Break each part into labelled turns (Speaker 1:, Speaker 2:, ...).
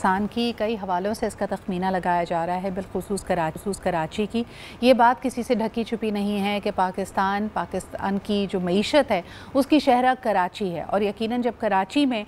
Speaker 1: नुकसान की कई हवालों से इसका तखमीना लगाया जा रहा है, बिलखुसूस कराची की। ये बात किसी से ढकी छुपी नहीं है कि पाकिस्तान की जो मईशत है उसकी शहरा कराची है, और यकीनन जब कराची में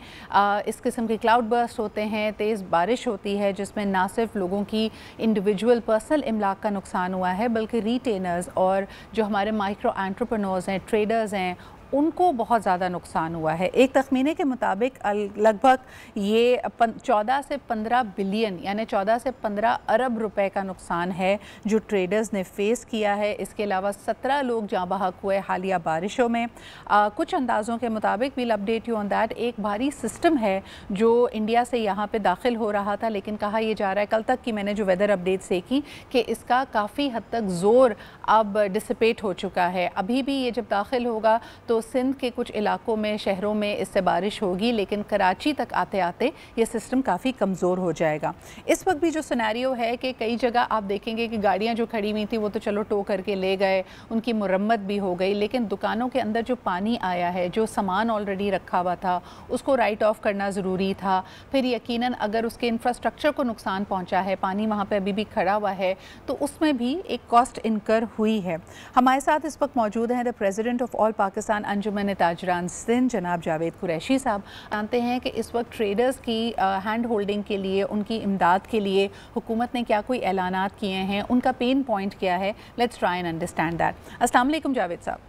Speaker 1: इस किस्म के क्लाउड बर्स्ट होते हैं, तेज़ बारिश होती है जिसमें ना सिर्फ लोगों की इंडिविजुअल पर्सनल इमलाक का नुकसान हुआ है बल्कि रिटेनर्स और जो हमारे माइक्रो एंटरप्रेन्योर्स हैं, ट्रेडर्स हैं, उनको बहुत ज़्यादा नुकसान हुआ है। एक तखमीने के मुताबिक लगभग ये 14 से 15 बिलियन यानी 14 से 15 अरब रुपए का नुकसान है जो ट्रेडर्स ने फेस किया है। इसके अलावा 17 लोग जाँ बहक हुए हालिया बारिशों में। कुछ अंदाज़ों के मुताबिक we'll update you on that, एक भारी सिस्टम है जो इंडिया से यहाँ पे दाखिल हो रहा था, लेकिन कहा यह जा रहा है, कल तक की मैंने जो वेदर अपडेट्स देखी, कि इसका काफ़ी हद तक ज़ोर अब डिसिपेट हो चुका है। अभी भी ये जब दाखिल होगा तो सिंध के कुछ इलाकों में, शहरों में इससे बारिश होगी, लेकिन कराची तक आते आते ये सिस्टम काफ़ी कमज़ोर हो जाएगा। इस वक्त भी जो सिनेरियो है कि कई जगह आप देखेंगे कि गाड़ियाँ जो खड़ी हुई थी वो तो चलो टो करके ले गए, उनकी मुरम्मत भी हो गई, लेकिन दुकानों के अंदर जो पानी आया है, जो सामान ऑलरेडी रखा हुआ था, उसको राइट ऑफ करना ज़रूरी था। फिर यकीनन अगर उसके इंफ्रास्ट्रक्चर को नुकसान पहुँचा है, पानी वहाँ पर अभी भी खड़ा हुआ है, तो उसमें भी एक कॉस्ट इनकर हुई है। हमारे साथ इस वक्त मौजूद हैं the president of all Pakistan Anjuman Tajiran Sindh जनाब जावेद कुरैशी साहब। जानते हैं कि इस वक्त ट्रेडर्स की हैंड होल्डिंग के लिए, उनकी इमदाद के लिए हुकूमत ने क्या कोई ऐलानात किए हैं, उनका पेन पॉइंट क्या है। Let's try and understand that. अस्सलाम वालेकुम जावेद साहब।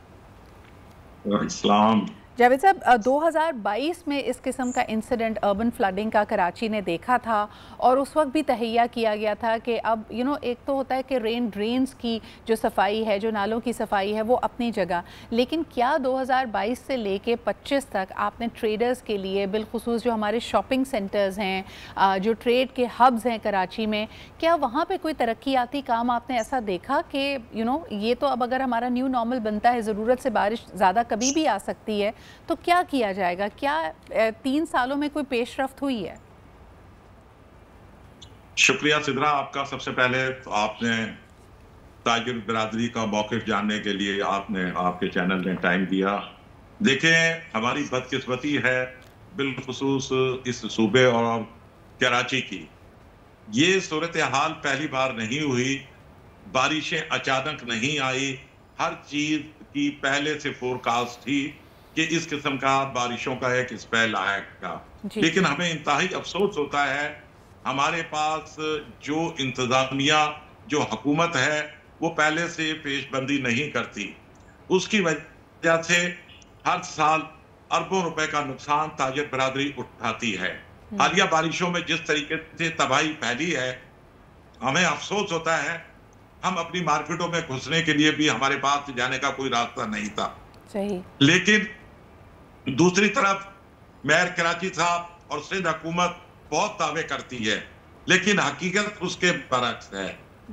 Speaker 1: जावेद साहब, 2022 में इस किस्म का इंसिडेंट अर्बन फ्लडिंग का कराची ने देखा था, और उस वक्त भी तहैया किया गया था कि अब एक तो होता है कि रेन ड्रेन्स की जो सफाई है, जो नालों की सफाई है, वो अपनी जगह, लेकिन क्या 2022 से लेके 25 तक आपने ट्रेडर्स के लिए, बिलखुसूस जो हमारे शॉपिंग सेंटर्स हैं, जो ट्रेड के हब्स हैं कराची में, क्या वहाँ पर कोई तरक्याती काम आपने ऐसा देखा कि ये तो अब अगर हमारा न्यू नॉर्मल बनता है, ज़रूरत से बारिश ज़्यादा कभी भी आ सकती है, तो क्या किया जाएगा? क्या 3 सालों में कोई पेशरफ्त हुई है?
Speaker 2: शुक्रिया सिद्रा आपका। सबसे पहले आपने ताजिर बिरादरी का मौक़िफ़ जानने के लिए आपके चैनल ने टाइम दिया। देखें, हमारी बदकिस्मती है बिलखुसूस इस सूबे और कराची की, ये सूरत हाल पहली बार नहीं हुई। बारिशें अचानक नहीं आई, हर चीज की पहले से फोरकास्ट थी कि इस किस्म का बारिशों का एक स्पेल आएगा। लेकिन हमें इंतहाई अफसोस होता है, हमारे पास जो इंतजामिया, जो हुकूमत है, वो पहले से पेशबंदी नहीं करती। उसकी वजह से हर साल अरबों रुपए का नुकसान ताजिर बिरादरी उठाती है। हालिया बारिशों में जिस तरीके से तबाही फैली है, हमें अफसोस होता है, हम अपनी मार्केटों में घुसने के लिए भी हमारे पास जाने का कोई रास्ता नहीं था।
Speaker 1: सही।
Speaker 2: लेकिन दूसरी तरफ मेयर कराची साहब और सिंध हुकूमत बहुत दावे करती है, लेकिन हकीकत उसके बरक्स है।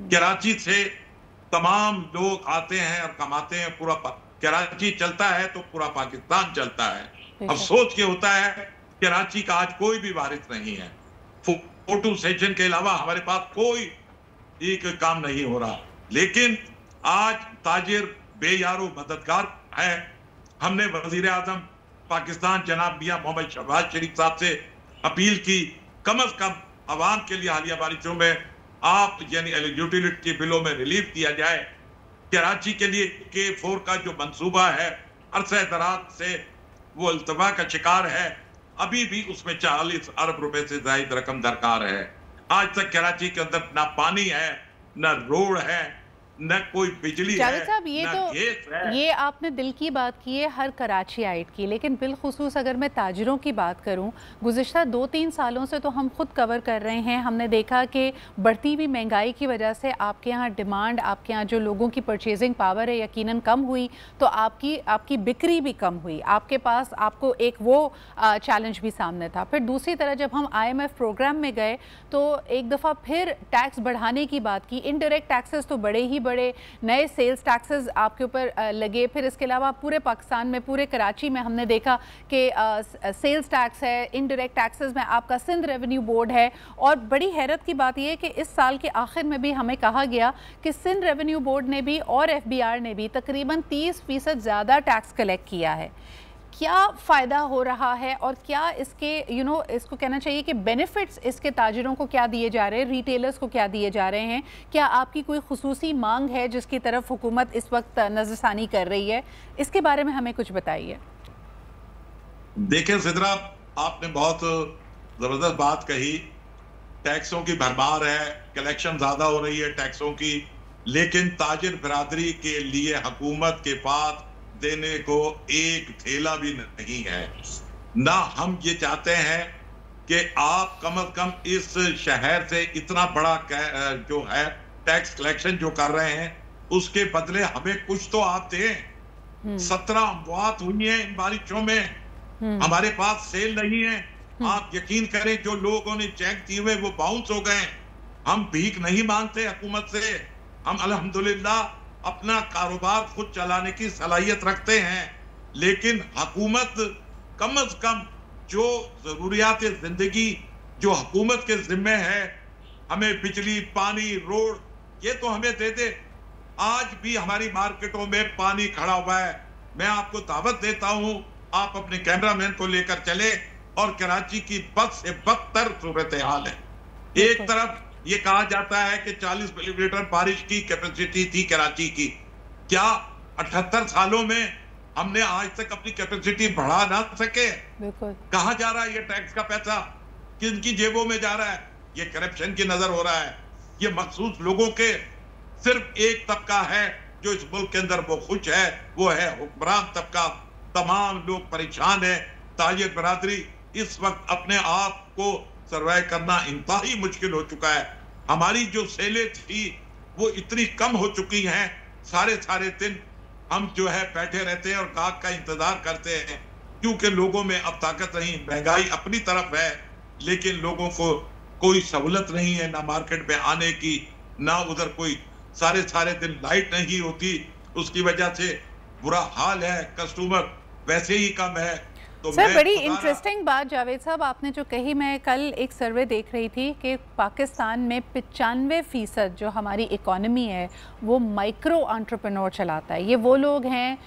Speaker 2: कराची से तमाम लोग आते हैं और कमाते हैं, पूरा कराची चलता है तो पूरा पाकिस्तान चलता है। अफसोस ये होता है कराची का आज कोई भी वारिस नहीं है। फोटो सेशन के अलावा हमारे पास कोई एक काम नहीं हो रहा। लेकिन आज ताजिर बेयारो मददगार है। हमने वजीर आजम पाकिस्तान जनाब मियां मोहम्मद शहबाज शरीफ साहब से अपील की, कम अज कम आवाम के लिए हालिया बारिशों में आप यानी यूटिलिटी बिलों में रिलीफ दिया जाए। कराची के लिए K4 का जो मंसूबा है, अरसे दराज से वो इल्तवा का शिकार है। अभी भी उसमें 40 अरब रुपए से ज्यादा रकम दरकार है। आज तक कराची के अंदर ना पानी है, ना रोड है, न कोई बिजली है,
Speaker 1: साहब, ये आपने दिल की बात की है हर कराचीआइट की, लेकिन बिलखुसूस अगर मैं ताजिरों की बात करूं, गुज़िश्ता 2-3 सालों से तो हम खुद कवर कर रहे हैं। हमने देखा कि बढ़ती हुई महंगाई की वजह से आपके यहाँ डिमांड, आपके यहाँ जो लोगों की परचेजिंग पावर है यकीनन कम हुई, तो आपकी बिक्री भी कम हुई। आपको एक वो चैलेंज भी सामने था। फिर दूसरी तरह जब हम IMF प्रोग्राम में गए तो एक दफ़ा फिर टैक्स बढ़ाने की बात की। इनडायरेक्ट टैक्सेस तो बड़े नए सेल्स टैक्सेस आपके ऊपर लगे। फिर इसके अलावा पूरे पाकिस्तान में, पूरे कराची में हमने देखा कि सेल्स टैक्स है, इनडायरेक्ट टैक्सेस में आपका सिंध रेवेन्यू बोर्ड है। और बड़ी हैरत की बात यह है कि इस साल के आखिर में भी हमें कहा गया कि सिंध रेवेन्यू बोर्ड ने भी और FBR ने भी तकरीबन 30% ज़्यादा टैक्स कलेक्ट किया है। क्या फ़ायदा हो रहा है और क्या इसके इसको कहना चाहिए कि बेनिफिट्स इसके ताजिरों को क्या दिए जा रहे हैं, रिटेलर्स को क्या दिए जा रहे हैं? क्या आपकी कोई खुसूसी मांग है जिसकी तरफ हुकूमत इस वक्त नज़रसानी कर रही है? इसके बारे में हमें कुछ बताइए।
Speaker 2: देखिए सिद्रा, आपने बहुत जबरदस्त बात कही। टैक्सों की भरमार है, कलेक्शन ज्यादा हो रही है टैक्सों की, लेकिन ताजिर बिरादरी के लिए हुकूमत के पास देने को एक थैला भी नहीं है। ना हम ये चाहते हैं कि आप कम अज कम इस शहर से इतना बड़ा जो है टैक्स कलेक्शन जो कर रहे हैं उसके बदले हमें कुछ तो आप दें। 17 अमवात हुई हैं इन बारिशों में, हमारे पास सेल नहीं है। आप यकीन करें, जो लोगों ने चेक दिए हुए वो बाउंस हो गए। हम भीख नहीं मांगते हुकूमत से, हम अल्हम्दुलिल्लाह अपना कारोबार खुद चलाने की सलाहियत रखते हैं, लेकिन हुकूमत कम अज कम जो जरूरियात जिंदगी जो हुकूमत के जिम्मे है, हमें बिजली, पानी, रोड, ये तो हमें दे दे। आज भी हमारी मार्केटों में पानी खड़ा हुआ है। मैं आपको दावत देता हूं, आप अपने कैमरामैन को लेकर चले और कराची की बद से बदतर सूरत हाल है। एक तरफ ये कहा जाता है कि 40 मिलीमीटर बारिश की कैपेसिटी थी कराची की। क्या 78 सालों में हमने आज तक अपनी कैपेसिटी बढ़ा ना सके? कहां जा रहा है ये टैक्स का पैसा? किनकी जेबों में जा रहा है? ये करप्शन की नजर हो रहा है। ये मखसूस लोगों के सिर्फ एक तबका है जो इस मुल्क के अंदर वो खुश है, वो है हुक्मरान तबका। तमाम लोग परेशान है। ताजिर बिरादरी इस वक्त अपने आप को सर्वाइव करना इंतहाई मुश्किल हो चुका है। हमारी जो सेलें थी वो इतनी कम हो चुकी हैं, सारे दिन हम जो है बैठे रहते हैं और गाहक का इंतजार करते हैं, क्योंकि लोगों में अब ताकत नहीं। महंगाई अपनी तरफ है, लेकिन लोगों को कोई सहूलत नहीं है, ना मार्केट में आने की, ना उधर कोई सारे दिन लाइट नहीं होती, उसकी वजह से बुरा हाल है। कस्टमर वैसे ही कम है। तो
Speaker 1: सर, बड़ी इंटरेस्टिंग बात जावेद साहब आपने जो कही, मैं कल एक सर्वे देख रही थी कि पाकिस्तान में 95% जो हमारी इकॉनमी है वो माइक्रो एंटरप्रेन्योर चलाता है। ये वो लोग हैं,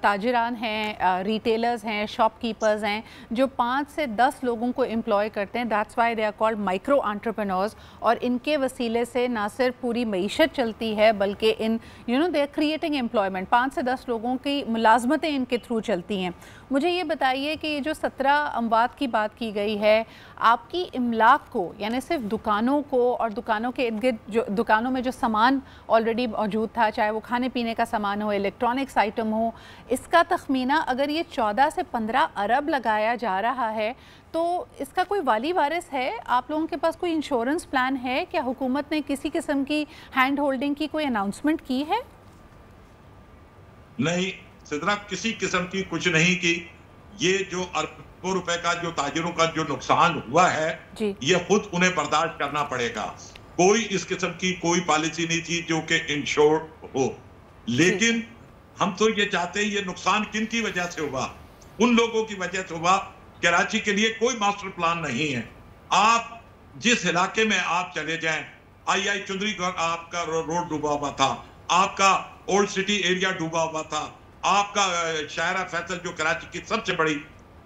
Speaker 1: ताजिरान हैं, रिटेलर्स हैं, शॉपकीपर्स हैं, जो 5 से 10 लोगों को एम्प्लॉय करते हैं। That's why they are called micro entrepreneurs. और इनके वसीले से ना सिर्फ पूरी मईशत चलती है, बल्कि दे आर क्रिएटिंग एम्प्लॉयमेंट। 5 से 10 लोगों की मुलाजमतें इनके थ्रू चलती हैं। मुझे ये बताइए कि ये जो 17 अमवात की बात की गई है, आपकी इमलाक को, यानी सिर्फ दुकानों को और दुकानों के इर्द गिर्द जो दुकानों में जो सामान ऑलरेडी मौजूद था, चाहे वो खाने पीने का सामान हो, इलेक्ट्रॉनिक्स आइटम हो, इसका तखमीना अगर ये 14 से 15 अरब लगाया जा रहा है, तो इसका कोई वाली वारिस है? आप लोगों के पास कोई इंश्योरेंस प्लान है? क्या हुकूमत ने किसी किस्म की हैंड होल्डिंग की कोई अनाउंसमेंट की है?
Speaker 2: नहीं सिद्रा, किसी किस्म की कुछ नहीं की। ये जो अरबों रुपए का जो ताजिरों का जो नुकसान हुआ है, ये खुद उन्हें बर्दाश्त करना पड़ेगा। कोई इस किस्म की कोई पॉलिसी नहीं थी जो कि इंश्योर्ड हो। लेकिन हम तो ये चाहते हैं, ये नुकसान किन की वजह से हुआ? उन लोगों की वजह से हुआ। कराची के लिए कोई मास्टर प्लान नहीं है। आप जिस इलाके में आप चले जाएं, आई चुंदरी आपका रोड डूबा हुआ था, आपका ओल्ड सिटी एरिया डूबा हुआ था, आपका शायरा फैसल जो कराची की सबसे बड़ी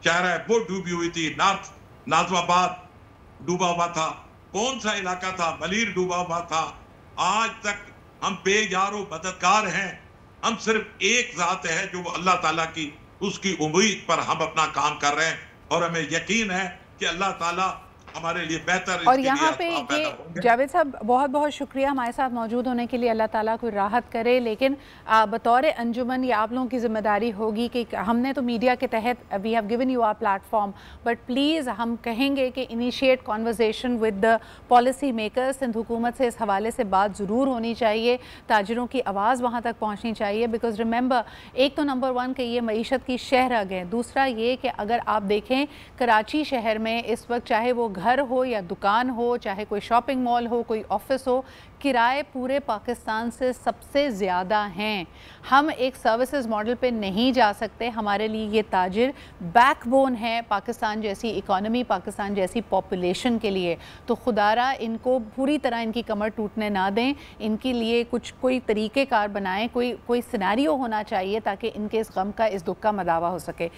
Speaker 2: शायरा है वो डूबी हुई थी, नॉर्थ नाजमाबाद डूबा हुआ था, कौन सा इलाका था, मलीर डूबा हुआ था। आज तक हम बेयारो मददगार हैं। हम सिर्फ एक ज़ात है जो अल्लाह ताला की, उसकी उम्मीद पर हम अपना काम कर रहे हैं, और हमें यकीन है कि अल्लाह ताला हमारे लिए बेहतर।
Speaker 1: और यहाँ पे ये जावेद साहब बहुत बहुत शुक्रिया हमारे साथ मौजूद होने के लिए। अल्लाह ताला कोई राहत करे, लेकिन बतौर अंजुमन ये आप लोगों की जिम्मेदारी होगी कि हमने तो मीडिया के तहत we have given you our platform, but please हम कहेंगे कि initiate conversation with the policy makers. Sindh हुकूमत से इस हवाले से बात ज़रूर होनी चाहिए, ताजिरों की आवाज़ वहाँ तक पहुँचनी चाहिए। बिकॉज रिमेंबर, एक तो नंबर 1 कि ये मईशत की शहरग है, दूसरा ये कि अगर आप देखें कराची शहर में इस वक्त, चाहे वो घर हो या दुकान हो, चाहे कोई शॉपिंग मॉल हो, कोई ऑफिस हो, किराए पूरे पाकिस्तान से सबसे ज़्यादा हैं। हम एक सर्विसेज मॉडल पे नहीं जा सकते। हमारे लिए ये ताजिर बैकबोन है पाकिस्तान जैसी इकॉनमी, पाकिस्तान जैसी पॉपुलेशन के लिए। तो खुदारा इनको पूरी तरह इनकी कमर टूटने ना दें, इनके लिए कुछ कोई तरीक़ेकार बनाएं, कोई सिनेरियो होना चाहिए ताकि इनके इस गम का, इस दुख का मदावा हो सके।